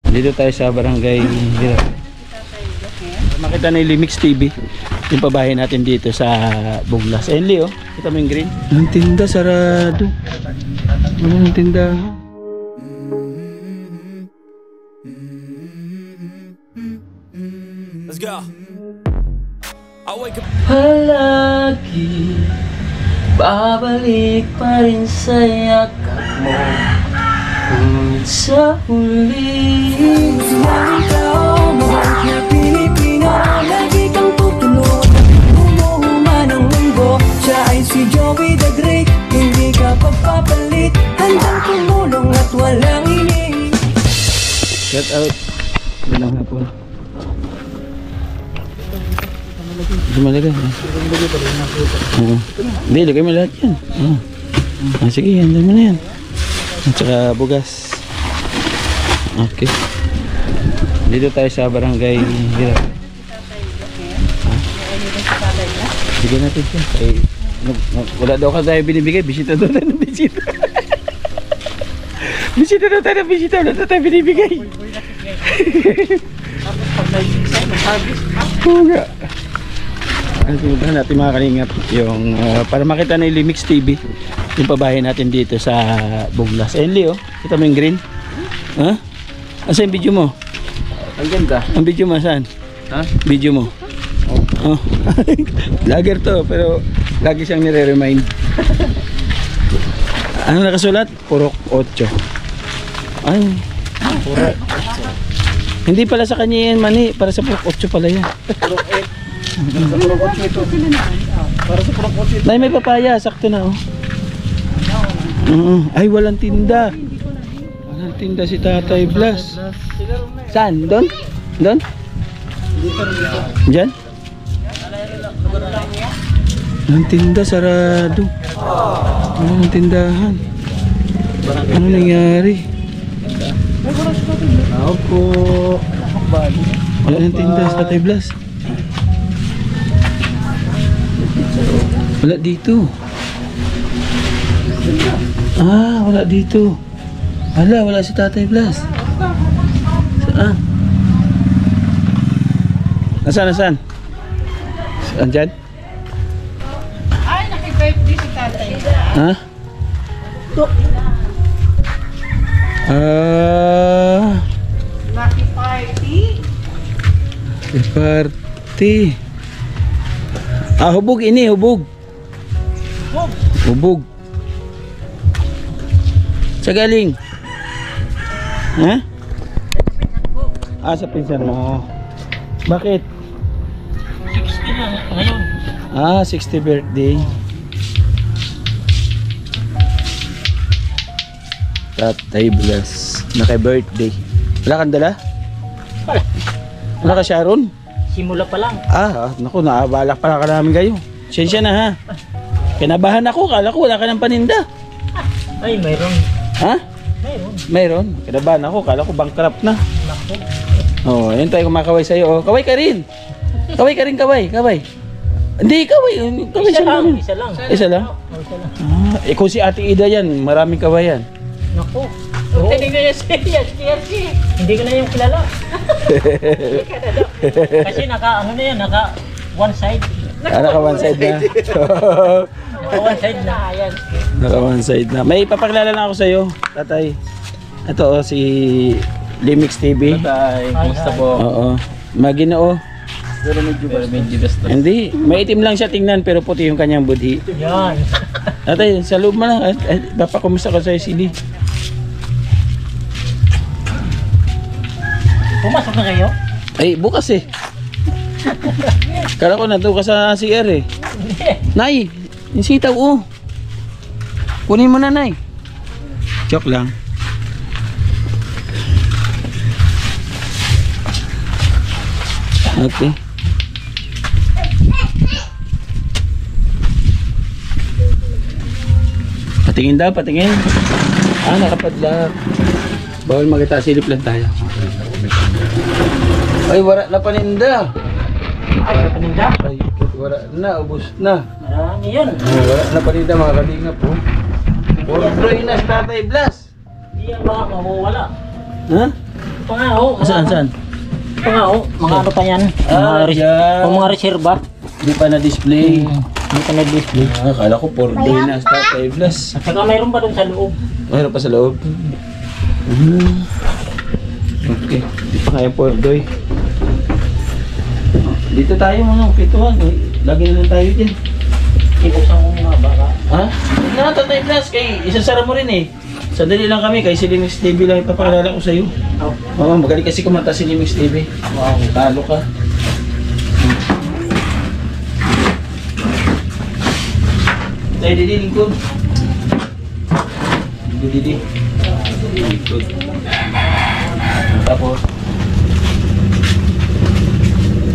Dito tayo sa barangay Hirap. Makita na yung Limix TV. Yung pabahay natin dito sa Buglas. Enli oh. Kita mo yung green. Ang tinda sarado. Ang tinda. Let's go. I wake up. Palagi babalik pa rin sa yakap mo. Ngunit sa huli maraming tao, mabalik na Pilipino. Lagi kang tutulog, umuuma ng mundo. Siya ay si Joey the Great, hindi ka papapalit. Handang tumulong at walang ini. Shout out. Magandang hapon. Lumalagay. Oo. Hindi, lagay mo lahat yan. Sige, andun mo na yan. At saka bugas. Okay. Dito tayo sa barangay Hirap. Bigyan natin siya. Wala daw ka tayo binibigay. Bisita daw tayo ng bisita. Bisita daw tayo ng bisita. Wala daw tayo binibigay. Oo nga. Sundan natin mga kalingap yung para makita na yung Limix TV yung pabahay natin dito sa Buglas. Enli oh. Kita mo yung green? Ha? Asa yung video mo? Ang ganda. Ang video mo saan? Ha? Video mo? Oh. Vlogger to pero lagi siyang nire-remind. Ano nakasulat? Purok 8. Ay. Purok 8. Hindi pala sa kanya yan mani. Para sa Purok 8 pala yan. Purok 8. Sa Purok 8 ito. Para sa Purok 8 ito. Nay, may papaya. Sakto na oh. Ay, walang tinda. Walang tinda si Tatay Blas. Saan? Doon? Doon? Diyan? Walang tinda, sarado. Walang tindahan. Ano nangyari? Opo. Walang tinda si Tatay Blas. Wala dito. Wala dito. Wala si Tatay Blas. Saan? Nasaan? Saan dyan? Ay, naki-birthday si tatay. Ha? Lucky party. Party. Hubog ini, hubog. Hubog. Sa galing? Ha? Sa pinsan mo. Bakit? 60 na ngayon. 60 birthday. Tatay Blas. Naka-birthday. Wala kang dala? Wala ka Sharon? Simula pa lang. Naku, naabalak pala ka namin kayo. Sensya na ha. Kinabahan ako, kala ko wala ka ng paninda. Ay, mayroon. Ha? Mayroon. Mayroon. Kinabahan ako, kala ko bankrupt na. Naku. Ayun tayo kumakaway sa'yo. Kaway ka rin. Kaway ka rin, kaway. Hindi, kaway. Kaway Isa lang. Isa lang? Isa lang. Kung si Ate Ida yan, maraming kaway yan. Naku. Hindi ko na Hindi ko na yung kilala. Kasi naka one side. Naka one side na. Naka one side na. Ayan. Naka one side na. May papakilala lang ako sa'yo, tatay. Ito si Limix TV. Tatay, kumusta po? Oo. Maginoo. Pero medyo basta. Hindi, maitim lang siya tingnan pero puti yung kanyang budhi. Yan. Tatay, sa loob mo lang. Papakumusta ka sa'yo, Sili. Pumasok na kayo? Ay, bukas eh. Kala ko nandun ka sa CR eh. Nay, yung sitaw oh. Kunin mo na, Nay. Joke lang. Okay. Patingin daw, patingin. Nakapadlock. Bawal makita, silip lang tayo. Ay, wala na paninda. Ay, paninda? Ay, wala na, ubos na. Marami yun. Wala na paninda mga kalingap po. Puro na si Tatay Blas. Hindi yan baka mawawala. Ha? Pangao. Saan? Pangao. Mga ano pa yan? dyan. Mga reserva. Hindi pa na-display. Hindi pa nag-display. Akala ko 4-day na sa Tatay Blas. At saka mayroon pa doon sa loob. Mayroon pa sa loob. Okay, hindi pa kaya 4-day. Dito tayo mga pituhan. Lagi na lang tayo dyan. Ibuksan ko nga baka. Ha? Huwag na Tatay Blas. Kay isasara mo rin eh. Sandali lang kami. Kay si Limix TV lang ipapakilala ko sa'yo. Mama, magaling kasi kumanta si Limix TV. Wow, talo ka. Tayo didi, lingkod. Didi. Lingkod. Tapos.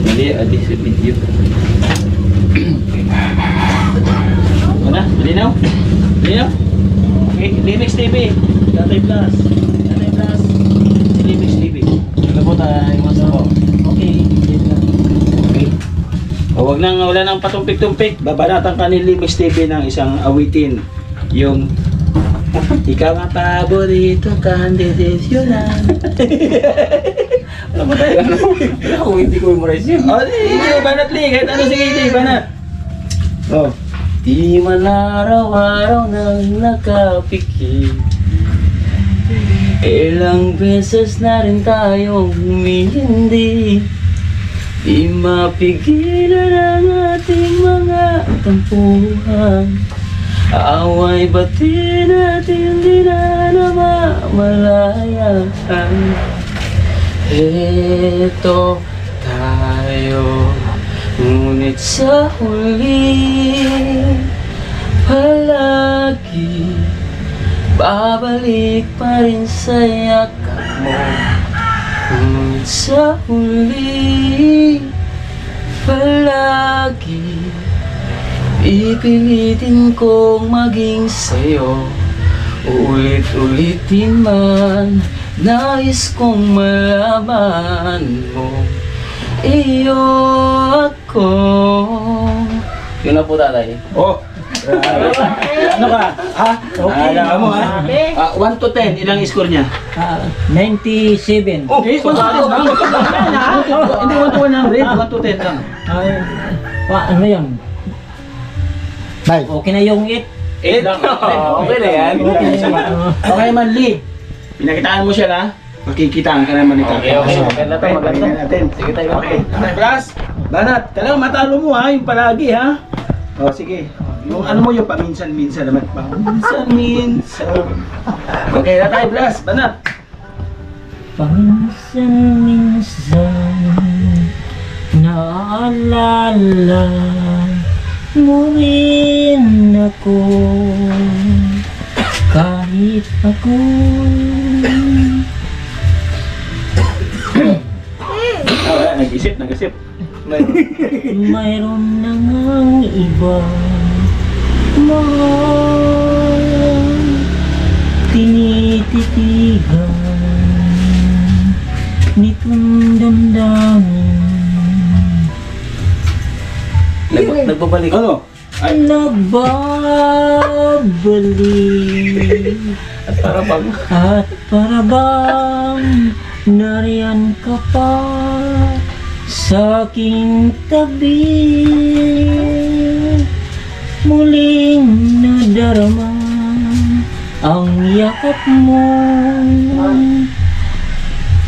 Mali, adi sa video. Ano? Malinaw? Malinaw? Okay, Limix TV. Tatay Blas. Si Limix TV. Ano po tayo? Okay. Okay. O, wala nang patumpik-tumpik. Babanatan ka ni Limix TV ng isang awitin. Yung ikaw ang paborito kandidisyonan. Ano ba tayo? Ako hindi ko memorize yun. O, hindi, banat li. Kahit ano sige, hindi, banat. O. Di man araw-araw nang nakapikit. Ilang beses na rin tayong humihindi. Di mapigilan ang ating mga tampuhan. Away bati natin di na namamalayan. Heto tayo, ngunit sa huli palagi babalik pa rin sa yakap mo. Ngunit sa huli palagi pipilitin kong maging sa'yo. Ulit-ulitin man, nais kong malaman mo iyo ako. Yun na po tatay. Oh. Ano ka? Ha? Alam mo ha? 1 to 10, ilang score niya? 97. Oh, 1 to 10 lang. Hindi 1 to 100, 1 to 10 lang. Ano yun? Okay na yung 8. 8 lang. Okay na yan. Okay man, Lee. Pinakitaan mo siya na. Makikitaan ka naman ni Tatay. Okay. Maganda to, maganda. Pakinggan natin. Sige tayo. Okay. Tatay Blas, Banat, kailangan matalo mo ha, yung palagi ha. O sige. Yung ano mo yung paminsan-minsan naman. Paminsan-minsan. Okay, Tatay Blas, Banat. Paminsan-minsan naalala mo rin ako kahit ako Nag-isip. mayroon na ngang iba mahal tinititigan nitong damdamin. Nagbabalik. Ano? Ay. Nagbabalik At para bang nariyan ka pa sa aking tabi. Muling nadarama ang yakap mo,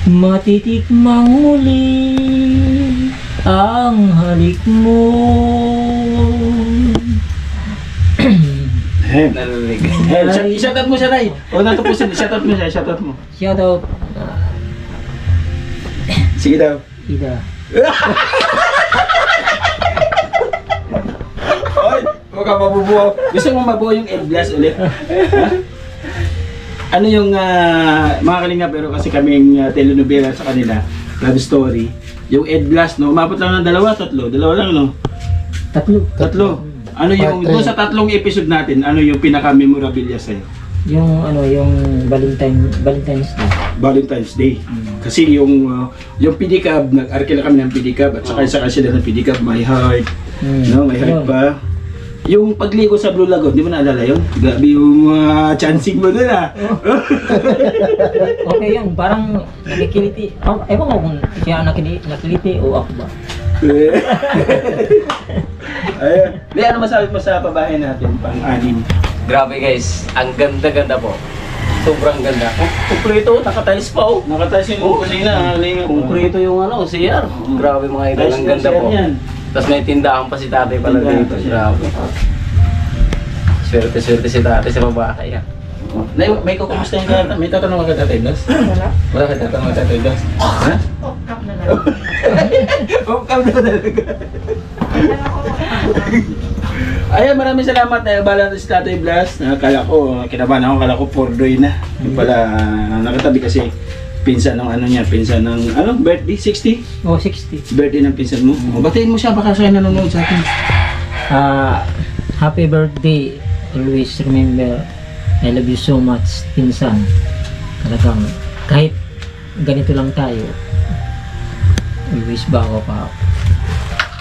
matitikmang muli ang halik mo. Shoutout mo siya, Ray. O natupusin, shoutout mo siya, shoutout mo. Shout out Sige daw. Ida. Oy, huwag ka mabubuo. Gusto mo mabuo yung Edblas ulit? Ha? Ano yung mga kalinga, pero kasi kaming telenovela sa kanila, love story. Yung Edblas, no? Umabot lang ng 2, 3. 2 lang, no? Tatlo. Ano yung, doon sa 3 episode natin, ano yung pinaka-memorabilia sa'yo? Yung Valentine's Day. Valentine's Day. Kasi yung pedicab, nag-arkila kami ng pedicab at saka sila ng pedicab, My Heart. No, My Heart Yun. pa. Yung pagligo sa Blue Lagoon, di mo naalala yun? Grabe yung chancing mo dun ah. Okay yun, parang nakikiliti. Oh, ewan ko kung siya nakiliti o ako ba. Ayun. Di, ano masabi mo sa pabahay natin, pang-anim? Grabe guys, ang ganda-ganda po. Sobrang ganda. Kumpleto, nakatiles pa oh. Nakatiles yung kusina. Konkreto yung ano, CR. Grabe mga idol, ang ganda po. Tapos may tindahan pa si tatay pala Tindahan dito. pa siya. Grabe. Swerte-swerte si tatay sa babae. May kukumusta yung gata? May tatanong ka Tatay Blas? Wala. Wala ka tatanong ka Tatay Blas? Ha? Off cap na lang. Off-cam na talaga. Ayan, maraming salamat. Bala si Tatay Blas. Kala ko, kinabahan ako, kala ko pordoy na. Yung pala, nakatabi kasi pinsan ng ano niya, pinsan ng, ano, birthday, 60? Oh, 60. Birthday ng pinsan mo. Batiin mo siya, baka siya nanonood sa atin. Happy birthday. Always remember, I love you so much, pinsan. Talagang, kahit ganito lang tayo, always bago pa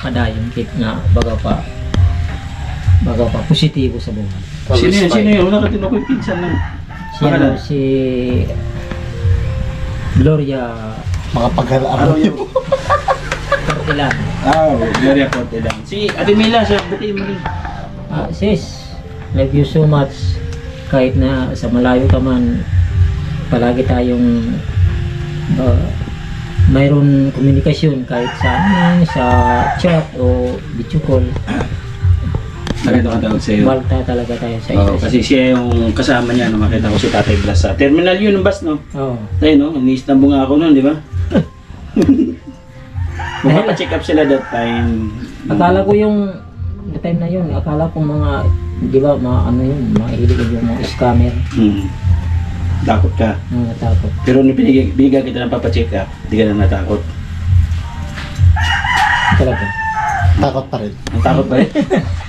padayon kit nga baga pa positibo sa buhay. Sino yun? Sino yun? Wala ka tinukoy pinsan ng Siya si Gloria Ano yun? Cortelan. Gloria Cortelan. Si Ate Mila, siya, batiin mo rin. Sis, love you so much. Kahit na sa malayo ka man, palagi tayong mayroon komunikasyon kahit sa chat o video call. Nakita ka tawag sa'yo. Balta talaga tayo sa Oo, isa. kasi siya yung kasama niya nung makita ko si Tatay Blas sa terminal yun ng bus, no? Oo. Tayo, no? Ni-istambo nga ako noon, di ba? Magpapacheck up sila that time. Akala ko yung the time na yun, akala ko mga, di ba, ano yun, mahilig yung mga scammer. Takot ka. Natakot. Pero nung binigyan kita ng papacheck up, di ka na natakot. Talaga. Takot pa rin. Ang takot ba rin?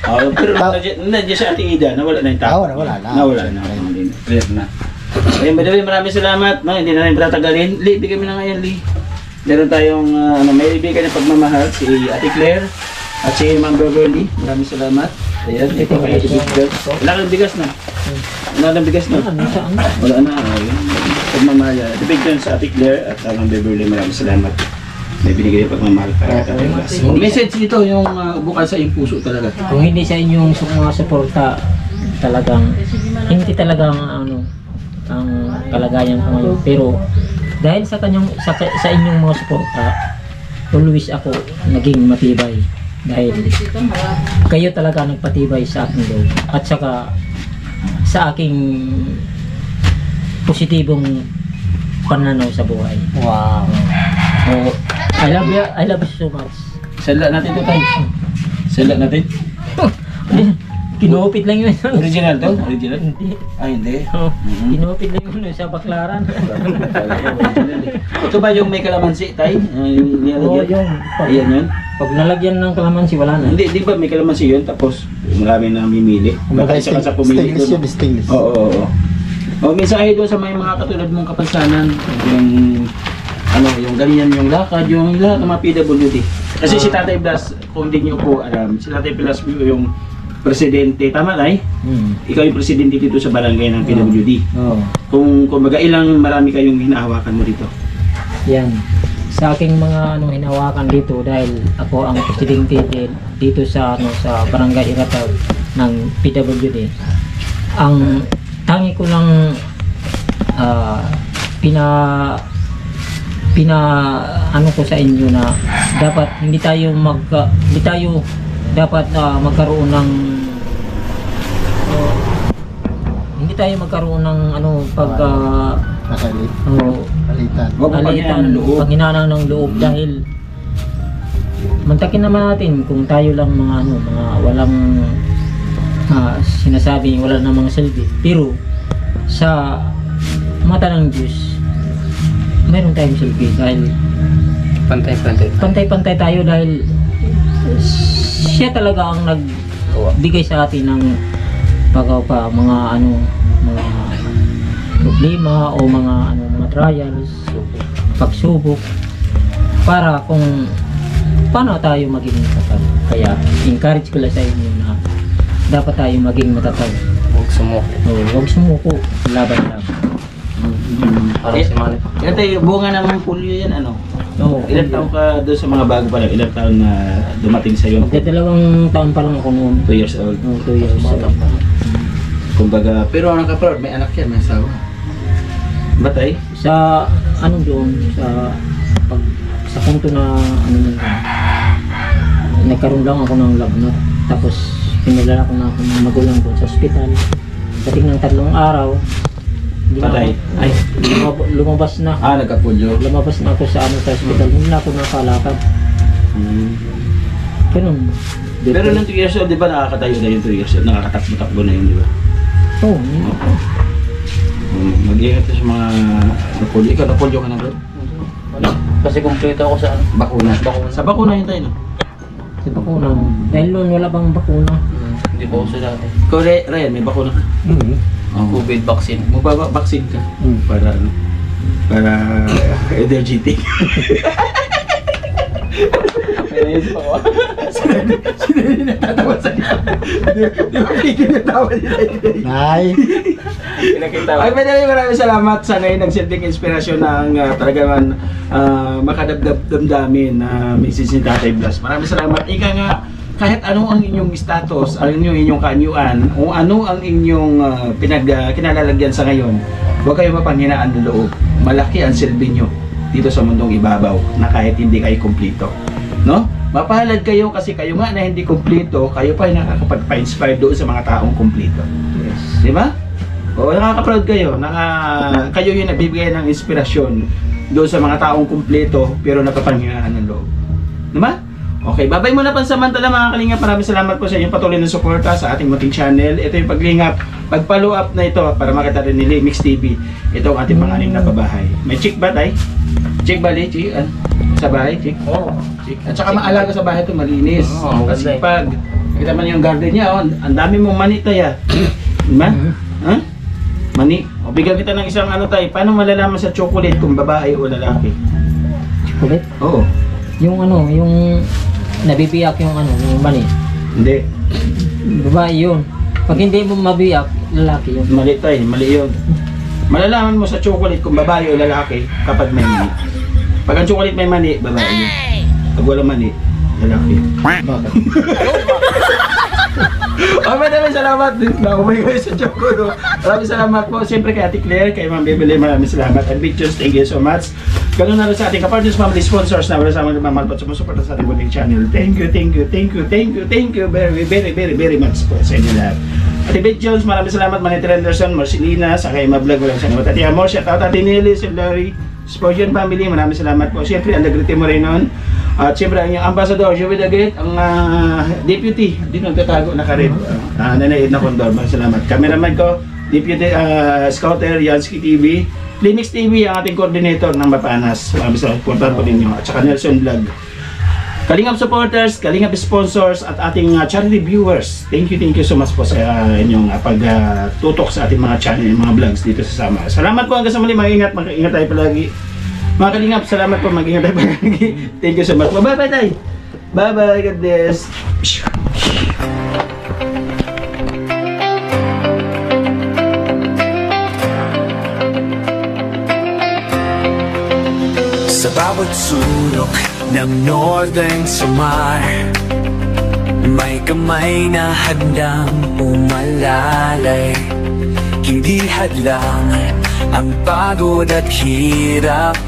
Oo, pero nandiyan si Ate Ida, nawala na yung takot. Wala na. Nawala na. Clear na. Ayun, by the way, maraming salamat. No? Hindi na rin patatagalin. Lee, bigyan mo na ngayon, Lee. Meron tayong may ibigay na pagmamahal si Ate Claire at si Ma'am Beverly. Maraming salamat. Ayan, ito kay Ate Big Girl. Wala kang bigas na. Wala kang bigas na. Saan? Wala na. Ayun. Pagmamahal yan. Ate Big Girl sa Ate Claire at Ma'am Beverly. Maraming salamat. May binigay yung pagmamahal para kay Ate Blas. Message dito yung bukal sa iyong puso talaga. Kung hindi sa inyong mga suporta, talagang hindi talagang ano ang kalagayan ko ngayon. Pero dahil sa inyong mga suporta, always ako naging matibay. Dahil kayo talaga nagpatibay sa aking loob. At saka sa aking positibong pananaw sa buhay. Wow. So, I love you so much. Sala natin ito tayo. Sala natin. Kinupit lang yun. Original to? Original? Hindi. Hindi. Oh, kinupit lang yun sa baklaran. Ito ba yung may kalamansi, Tay? Yung Oo, nilalagyan? yun. Ayan yun? Pag nalagyan ng kalamansi, wala na. Hindi, di ba may kalamansi yun? Tapos marami na mimili. Baka isa ka sa pumili Stainless doon. yun, stainless. Oo. Mensahe doon sa may mga katulad mong kapansanan. Yung ganyan yung lakad, yung lahat ng mga PWD. Kasi si Tatay Blas, kung hindi niyo po alam, si Tatay Blas yung presidente, tama Tay? Ikaw yung presidente dito sa barangay ng PWD. Oo. Kung kumbaga marami kayong hinahawakan mo dito. Yan. Sa aking mga hinawakan dito dahil ako ang presidente dito sa sa barangay Iratag ng PWD. Ang tangi ko lang ano ko sa inyo na dapat hindi tayo dapat magkaroon ng hindi tayo magkaroon ng Nakalit. Alitan. alitan, panghinaan ng loob dahil mantakin naman natin kung tayo lang mga walang sinasabi wala namang silbi, pero sa mata ng Diyos mayroon tayong silbi dahil pantay-pantay tayo dahil siya talaga ang nagbigay sa atin ng mga problema o mga trials, pagsubok para kung paano tayo maging tapat. Kaya encourage ko lang sa inyo na dapat tayo maging matatag. Huwag sumuko. Huwag sumuko, laban lang. Parang si Manny pa. Yan tayo, bunga ng pulyo yan, ano? Oo. Ilang taon ka doon sa mga bago pa lang? Ilang taon na dumating sa'yo? Magdadalawang taon pa lang ako noon. 2 years old. 2 years old. Kumbaga, pero ang nakaproud, may anak yan, may asawa. Batay? Sa ano doon, sa punto na ano na nagkaroon lang ako ng lagnat. Tapos pinadala ko na ako ng magulang ko sa ospital. Dating ng 3 araw, hindi na Patay? ako- Ay, lumabas na. Nagkapulyo. Lumabas na ako sa ospital. Hindi na ako nakalakad. Ganun. Pero nung 2 years old, di ba nakakatayo na yung 2 years old? Nakakatakbo-takbo na yun, di ba? Oo, Mag-iingat ka sa mga napulyo. Ikaw, napulyo ka na doon? Kasi kumpleto ako sa ano. Bakuna. Sa bakuna yun tayo, no? sa bakuna. Dahil noon wala bang bakuna. Hindi po ako sa dati. Ikaw, Ryan, may bakuna ka? COVID vaccine. Magpapaksin ka. Para ano? Para energetic. Naisip ako. Sino yung natatawa sa iyo? Di ba pinatawa nila yun? Nay! Pinakita Ay, maraming salamat. Sana yung nagsilbing inspirasyon ng talagang makadamdamin na Mrs. ni Tatay Blas. Maraming salamat. Ika nga, kahit ano ang inyong status, ano yung inyong kaanyuan, o ano ang inyong kinalalagyan sa ngayon, huwag kayo mapanghinaan ng loob. Malaki ang silbi nyo dito sa mundong ibabaw na kahit hindi kayo kumplito. No? Mapalad kayo kasi kayo nga na hindi kumplito, kayo pa yung nakakapagpa-inspire doon sa mga taong kumplito. Yes. Di ba? O nakaka-proud kayo, kayo yung nagbibigay ng inspirasyon doon sa mga taong kumplito pero napapanghinaan ng loob. Di ba? Okay, babay muna pansamantala mga kalingap. Maraming salamat po sa inyong patuloy na suporta sa ating munting channel. Ito yung paglingap, pag-follow up na ito para makita rin ni Mix TV. Ito ang ating mga aning na pabahay. May chick ba tayo? Chick ba, Chick? Sa bahay, Chick? Oo. Chick. At saka maalaga sa bahay ito, malinis. Oo, maganda Kasi eh. pag nakita man yung garden niya, oh, ang dami mong mani tayo. Diba? Ha? Mani. O bigyan kita ng isang ano tayo. Paano malalaman sa chocolate kung babae o lalaki? Chocolate. Oo. Yung ano, yung nabibiyak yung ano, yung mani. Hindi. Babae yun. Pag hindi mo mabiyak, lalaki yun. Mali tayo. Mali yun. Malalaman mo sa chocolate kung babae o lalaki kapag may mani. Pag ang chocolate may mani, babae yun. Pag walang mani, lalaki. Bakit? Maraming salamat. Naumay kayo sa chocolate. No? Maraming salamat po. Siyempre kay Ate Claire, kay Ma'am Bebele, maraming salamat. And Big Jones, thank you so much. Ganun na rin sa ating kapartners, family sponsors na wala sa mga nagmamalpat sa musuporta sa ating munting channel. Thank you, thank you, thank you, thank you, thank you very, very, very, very much po sa inyo lahat. Ate Big Jones, maraming salamat. Manny Anderson, Marcelina, sa kay Mablog, walang salamat. Ate Amor, shout out Ate Nelly, si Larry, Spurgeon family, maraming salamat po. Siyempre, ang Dagriti Moreno. At siyempre, ang inyong ambassador, Joey Daggett, ang deputy, hindi nagtatago na karin. Nanayid na Condor, maraming salamat. Cameraman ko, Deputy Scouter, Yansky TV, Linux TV, ang ating coordinator ng Mapanas. Maraming salamat po po ninyo. At saka Nelson Vlog. Kalingap supporters, Kalingap sponsors, at ating charity viewers. Thank you so much po sa inyong pagtutok sa ating mga channel, mga vlogs dito sa Samar. Salamat po hanggang sa muli, mag-ingat tayo palagi. Mga Kalingap, salamat po, mag-ingat tayo palagi. Thank you so much. Bye-bye tayo. Bye-bye, God bless. Sa bawat sulok ng Northern Samar, may kamay na handang umalalay. Hindi hadlang ang pagod at hirap,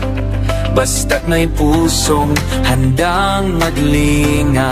basta't may pusong handang maglinga.